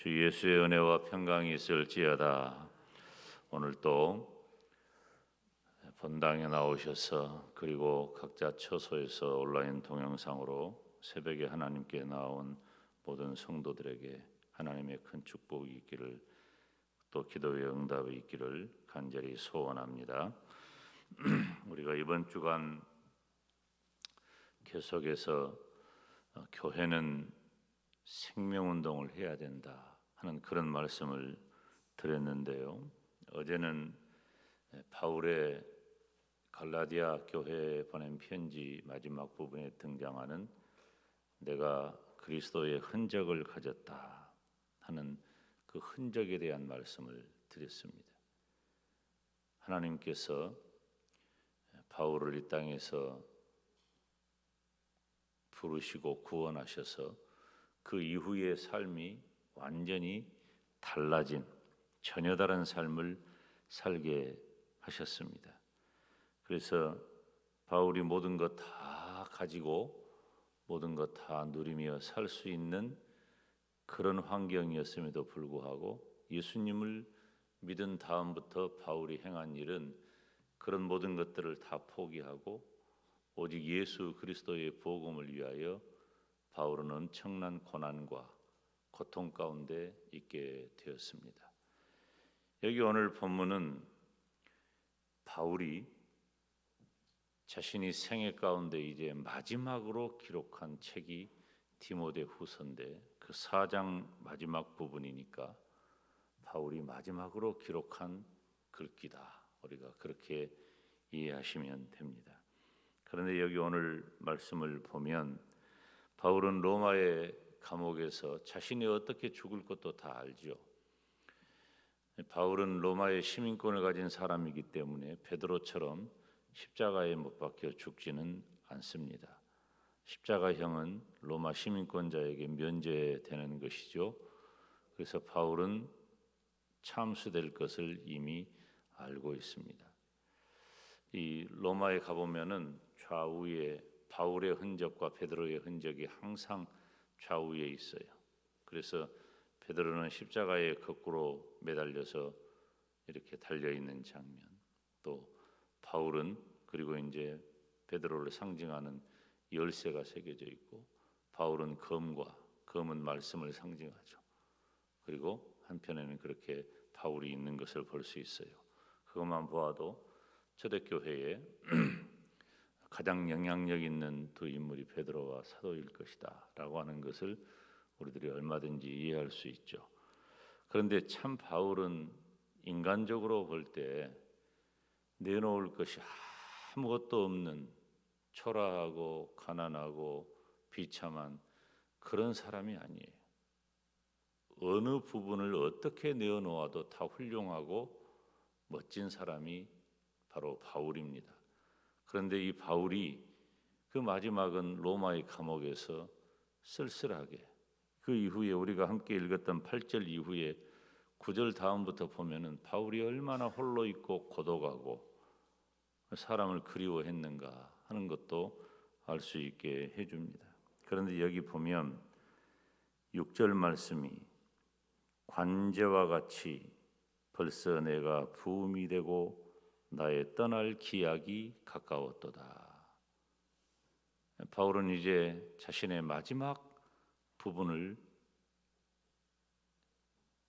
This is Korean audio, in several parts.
주 예수의 은혜와 평강이 있을지어다. 오늘 또 본당에 나오셔서 그리고 각자 처소에서 온라인 동영상으로 새벽에 하나님께 나온 모든 성도들에게 하나님의 큰 축복이 있기를, 또 기도의 응답이 있기를 간절히 소원합니다. 우리가 이번 주간 계속해서 교회는 생명운동을 해야 된다 하는 그런 말씀을 드렸는데요. 어제는 바울의 갈라디아 교회에 보낸 편지 마지막 부분에 등장하는 내가 그리스도의 흔적을 가졌다 하는 그 흔적에 대한 말씀을 드렸습니다. 하나님께서 바울을 이 땅에서 부르시고 구원하셔서 그 이후의 삶이 완전히 달라진, 전혀 다른 삶을 살게 하셨습니다. 그래서 바울이 모든 것 다 가지고 모든 것 다 누리며 살 수 있는 그런 환경이었음에도 불구하고 예수님을 믿은 다음부터 바울이 행한 일은 그런 모든 것들을 다 포기하고 오직 예수 그리스도의 복음을 위하여 바울은 엄청난 고난과 고통 가운데 있게 되었습니다. 여기 오늘 본문은 바울이 자신이 생애 가운데 이제 마지막으로 기록한 책이 디모데후서인데 그 4장 마지막 부분이니까 바울이 마지막으로 기록한 글귀다. 우리가 그렇게 이해하시면 됩니다. 그런데 여기 오늘 말씀을 보면 바울은 로마의 감옥에서 자신이 어떻게 죽을 것도 다 알죠. 바울은 로마의 시민권을 가진 사람이기 때문에 베드로처럼 십자가에 못 박혀 죽지는 않습니다. 십자가형은 로마 시민권자에게 면제되는 것이죠. 그래서 바울은 참수될 것을 이미 알고 있습니다. 이 로마에 가보면은 좌우에 바울의 흔적과 베드로의 흔적이 항상 좌우에 있어요. 그래서 베드로는 십자가에 거꾸로 매달려서 이렇게 달려 있는 장면, 또 바울은 그리고 이제 베드로를 상징하는 열쇠가 새겨져 있고, 바울은 검은 말씀을 상징하죠. 그리고 한편에는 그렇게 바울이 있는 것을 볼 수 있어요. 그것만 보아도 초대교회에 가장 영향력 있는 두 인물이 베드로와 사도일 것이다 라고 하는 것을 우리들이 얼마든지 이해할 수 있죠. 그런데 참 바울은 인간적으로 볼 때 내놓을 것이 아무것도 없는 초라하고 가난하고 비참한 그런 사람이 아니에요. 어느 부분을 어떻게 내어놓아도 다 훌륭하고 멋진 사람이 바로 바울입니다. 그런데 이 바울이 그 마지막은 로마의 감옥에서 쓸쓸하게, 그 이후에 우리가 함께 읽었던 8절 이후에 9절 다음부터 보면은 바울이 얼마나 홀로 있고 고독하고 사람을 그리워했는가 하는 것도 알 수 있게 해줍니다. 그런데 여기 보면 6절 말씀이 관제와 같이 벌써 내가 부음이 되고 나의 떠날 기약이 가까웠도다. 바울은 이제 자신의 마지막 부분을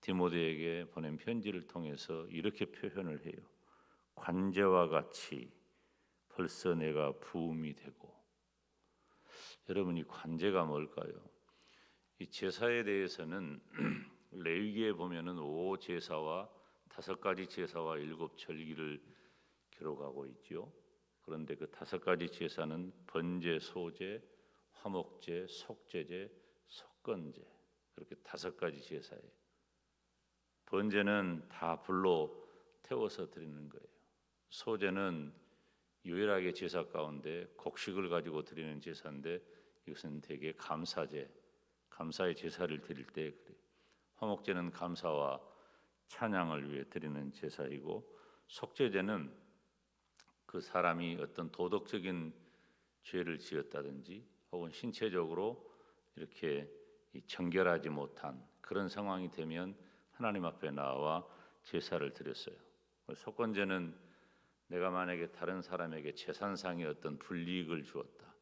디모데에게 보낸 편지를 통해서 이렇게 표현을 해요. 관제와 같이 벌써 내가 부음이 되고. 여러분, 이 관제가 뭘까요? 이 제사에 대해서는 레위기에 보면은 5제사와 5가지 제사와 7절기를 기록하고 있죠. 그런데 그 5가지 제사는 번제, 소제, 화목제, 속죄제, 속건제, 그렇게 5가지 제사예요. 번제는 다 불로 태워서 드리는 거예요. 소제는 유일하게 제사 가운데 곡식을 가지고 드리는 제사인데 이것은 대개 감사제, 감사의 제사를 드릴 때 그래요. 화목제는 감사와 찬양을 위해 드리는 제사이고, 속죄제는 그 사람이 어떤 도덕적인 죄를 지었다든지 혹은 신체적으로 이렇게 정결하지 못한 그런 상황이 되면 하나님 앞에 나와 제사를 드렸어요. 속건제는 내가 만약에 다른 사람에게 재산상의 어떤 불이익을 주었다,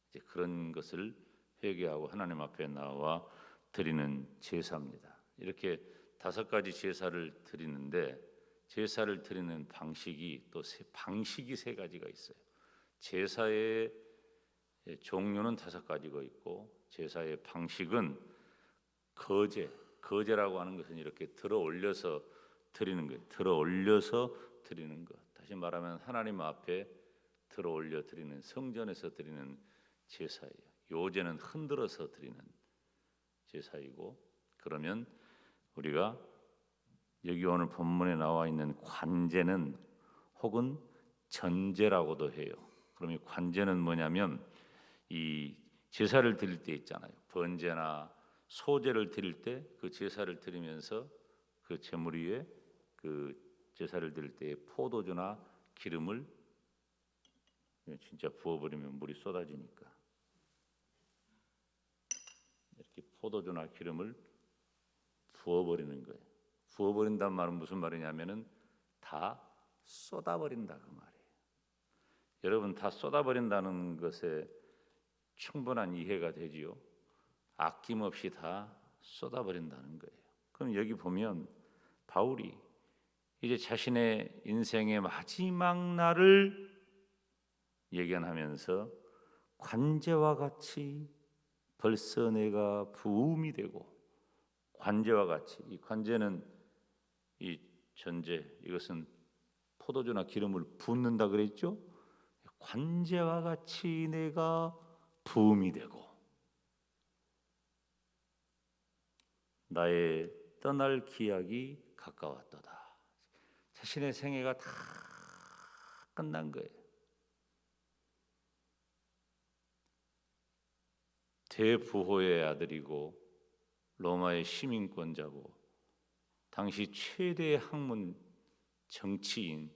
이제 그런 것을 회개하고 하나님 앞에 나와 드리는 제사입니다. 이렇게 5가지 제사를 드리는데, 제사를 드리는 방식이 또 방식이 3가지가 있어요. 제사의 종류는 5가지가 있고, 제사의 방식은 거제라고 하는 것은 이렇게 들어 올려서 드리는 거예요. 들어 올려서 드리는 것. 다시 말하면 하나님 앞에 들어 올려 드리는, 성전에서 드리는 제사예요. 요제는 흔들어서 드리는 제사이고, 그러면 우리가 여기 오늘 본문에 나와 있는 관제는 혹은 전제라고도 해요. 그럼 이 관제는 뭐냐면, 이 제사를 드릴 때 있잖아요. 번제나 소제를 드릴 때 그 제사를 드리면서 그 제물 위에 그 제사를 드릴 때 포도주나 기름을 진짜 부어버리면 물이 쏟아지니까 이렇게 포도주나 기름을 부어버리는 거예요. 부어버린다는 말은 무슨 말이냐면은 다 쏟아버린다 그 말이에요. 여러분, 다 쏟아버린다는 것에 충분한 이해가 되지요. 아낌없이 다 쏟아버린다는 거예요. 그럼 여기 보면 바울이 이제 자신의 인생의 마지막 날을 예견하면서 관제와 같이 벌써 내가 부음이 되고, 관제와 같이, 이 관제는 이 전제, 이것은 포도주나 기름을 붓는다 그랬죠. 관제와 같이 내가 부음이 되고 나의 떠날 기약이 가까웠도다. 자신의 생애가 다 끝난 거예요. 대부호의 아들이고 로마의 시민권자고 당시 최대의 학문 정치인,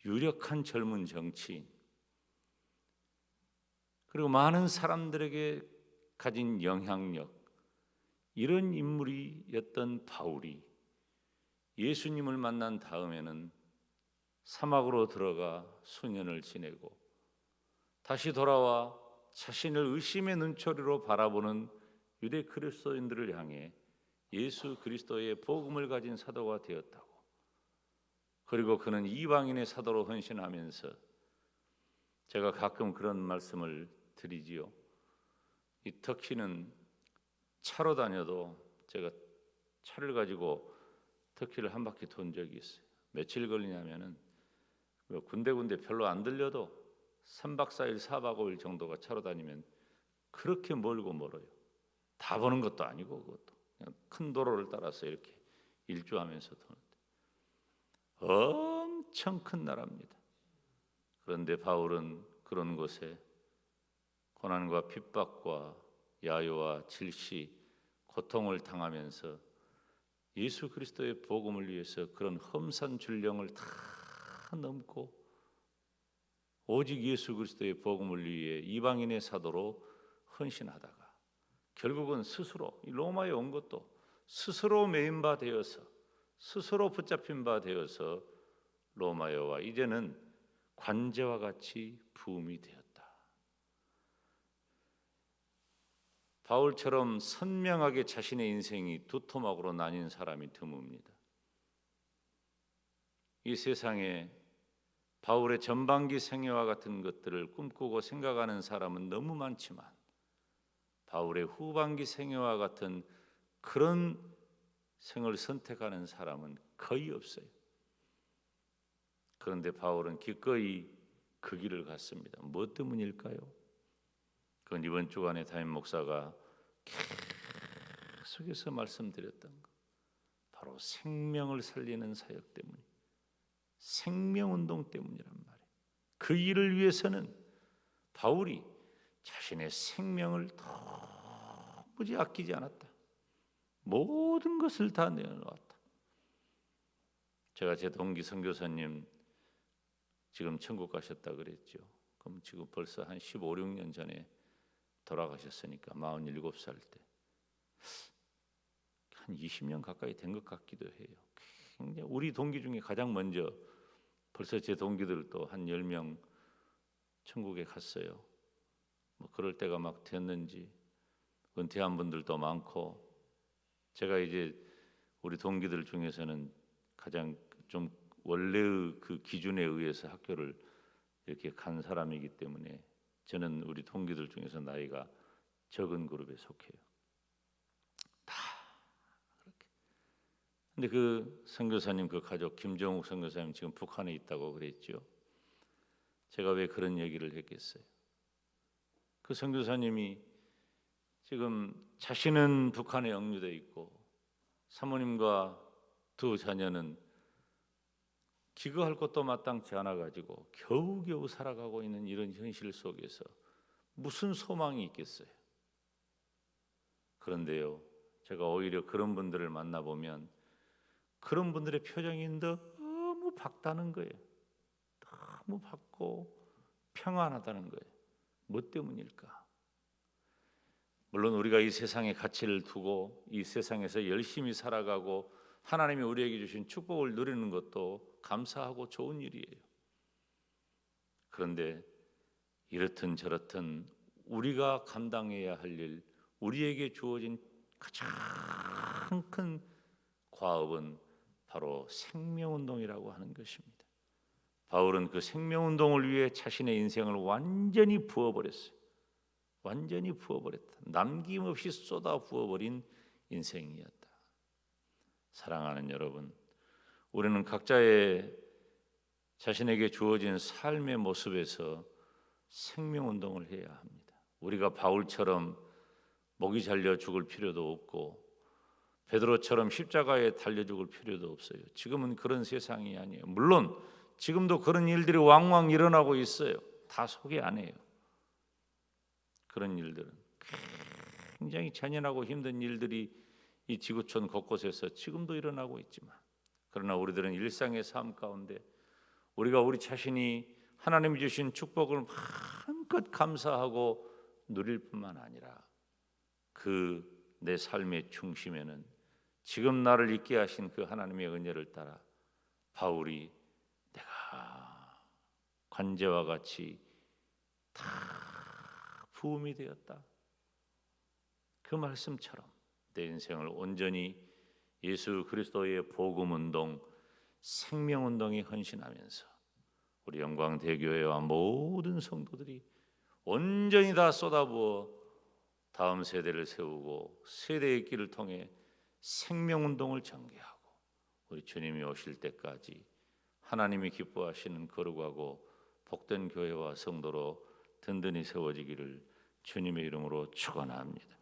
유력한 젊은 정치인, 그리고 많은 사람들에게 가진 영향력, 이런 인물이었던 바울이 예수님을 만난 다음에는 사막으로 들어가 수년을 지내고 다시 돌아와 자신을 의심의 눈초리로 바라보는 유대 그리스도인들을 향해 예수 그리스도의 복음을 가진 사도가 되었다고. 그리고 그는 이방인의 사도로 헌신하면서, 제가 가끔 그런 말씀을 드리지요. 이 터키는 차로 다녀도, 제가 차를 가지고 터키를 한 바퀴 돈 적이 있어요. 며칠 걸리냐면은 군데군데 별로 안 들려도 3박 4일 4박 5일 정도가 차로 다니면 그렇게 멀어요. 다 보는 것도 아니고, 그것도 그냥 큰 도로를 따라서 이렇게 일주하면서 도는데 엄청 큰 나라입니다. 그런데 바울은 그런 곳에 고난과 핍박과 야유와 질시, 고통을 당하면서 예수 그리스도의 복음을 위해서 그런 험산 줄령을 다 넘고 오직 예수 그리스도의 복음을 위해 이방인의 사도로 헌신하다가 결국은 스스로, 로마에 온 것도 스스로 매인 바 되어서, 스스로 붙잡힌 바 되어서 로마에 와 이제는 관제와 같이 부음이 되었다. 바울처럼 선명하게 자신의 인생이 두 토막으로 나뉜 사람이 드뭅니다. 이 세상에 바울의 전반기 생애와 같은 것들을 꿈꾸고 생각하는 사람은 너무 많지만 바울의 후반기 생애와 같은 그런 생을 선택하는 사람은 거의 없어요. 그런데 바울은 기꺼이 그 길을 갔습니다. 뭐 때문일까요? 그건 이번 주간에 담임 목사가 계속해서 말씀드렸던 것, 바로 생명을 살리는 사역 때문에, 생명운동 때문이란 말이에요. 그 일을 위해서는 바울이 자신의 생명을 도무지 아끼지 않았다. 모든 것을 다 내어놓았다. 제가 제 동기 선교사님 지금 천국 가셨다 그랬죠. 그럼 지금 벌써 한 15, 16년 전에 돌아가셨으니까 47살 때 한 20년 가까이 된 것 같기도 해요. 굉장히 우리 동기 중에 가장 먼저 벌써 제 동기들도 한 10명 천국에 갔어요. 뭐 그럴 때가 막 됐는지 은퇴한 분들도 많고, 제가 이제 우리 동기들 중에서는 가장 좀 원래의 그 기준에 의해서 학교를 이렇게 간 사람이기 때문에 저는 우리 동기들 중에서 나이가 적은 그룹에 속해요. 다 그렇게. 근데 그 선교사님 그 가족 김정욱 선교사님 지금 북한에 있다고 그랬죠. 제가 왜 그런 얘기를 했겠어요? 그 선교사님이 지금 자신은 북한에 영류돼 있고 사모님과 두 자녀는 기거할 것도 마땅치 않아 가지고 겨우겨우 살아가고 있는 이런 현실 속에서 무슨 소망이 있겠어요? 그런데요, 제가 오히려 그런 분들을 만나보면 그런 분들의 표정이 너무 밝다는 거예요. 너무 밝고 평안하다는 거예요. 뭐 때문일까? 물론 우리가 이 세상의 가치를 두고 이 세상에서 열심히 살아가고 하나님이 우리에게 주신 축복을 누리는 것도 감사하고 좋은 일이에요. 그런데 이렇든 저렇든 우리가 감당해야 할 일, 우리에게 주어진 가장 큰 과업은 바로 생명운동이라고 하는 것입니다. 바울은 그 생명운동을 위해 자신의 인생을 완전히 부어버렸어요. 완전히 부어버렸다. 남김없이 쏟아 부어버린 인생이었다. 사랑하는 여러분, 우리는 각자의 자신에게 주어진 삶의 모습에서 생명운동을 해야 합니다. 우리가 바울처럼 목이 잘려 죽을 필요도 없고 베드로처럼 십자가에 달려 죽을 필요도 없어요. 지금은 그런 세상이 아니에요. 물론 지금도 그런 일들이 왕왕 일어나고 있어요. 다 소개 안 해요. 그런 일들은 굉장히 잔인하고 힘든 일들이 이 지구촌 곳곳에서 지금도 일어나고 있지만, 그러나 우리들은 일상의 삶 가운데 우리가 우리 자신이 하나님이 주신 축복을 마음껏 감사하고 누릴 뿐만 아니라 그 내 삶의 중심에는 지금 나를 있게 하신 그 하나님의 은혜를 따라 바울이 내가 관제와 같이 다 부음이 되었다, 그 말씀처럼 내 인생을 온전히 예수 그리스도의 복음운동, 생명운동에 헌신하면서 우리 영광대교회와 모든 성도들이 온전히 다 쏟아부어 다음 세대를 세우고 세대의 길을 통해 생명운동을 전개하고 우리 주님이 오실 때까지 하나님이 기뻐하시는 거룩하고 복된 교회와 성도로 든든히 세워지기를 주님의 이름으로 축원합니다.